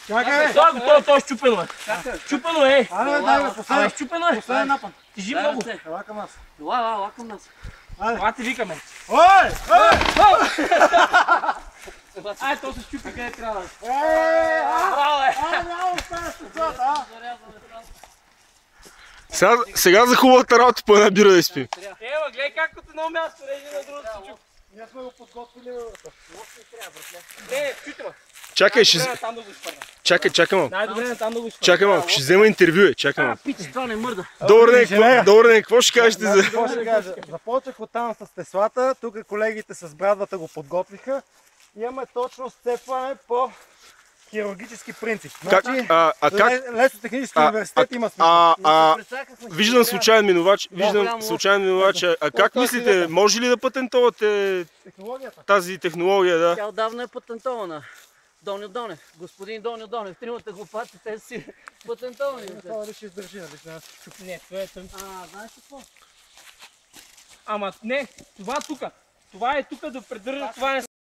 Чакай! То щупено е. Щупено е. Айде, дай, последен. Щупено е. Последен напън. Тежи много. Ела към нас. Ела към нас. Това ти викаме. Ой! Ай, то се щупи къде трябва. Браво, няма оставя стъцата, а? Сега за хубавата работа по една бира да изпи. Ева, гледай как от едно място реже на другото се чупи. Ние сме го подготвили. Не, чуйте ма. Чакай, ще... Там да го изпърна. Чакай малко. Най-добре там да го изпърна. Чакай малко, ще взема интервю. Чакай малко. Пич, това не мърда. Добър ден, какво ще кажете за... Какво ще кажа? Започнах оттам с теслата, тук колегите с брадвата го подготвиха. Имаме точно сцепване по хирургически принцип. Значи, Лесотехнически университет има смисъл. Виждам случайен минувач. А как мислите, може ли да патентовате тази технология? Да? Тя отдавна е патентована. Доню Донев, господин Доню Донев, тримата глупаци, те си патентовани. Това ли ще издържи, нали? Ще нас чупи. Не, това е тъм. Знаеш какво? Ама не, това тук. Това е тук да придържа, това не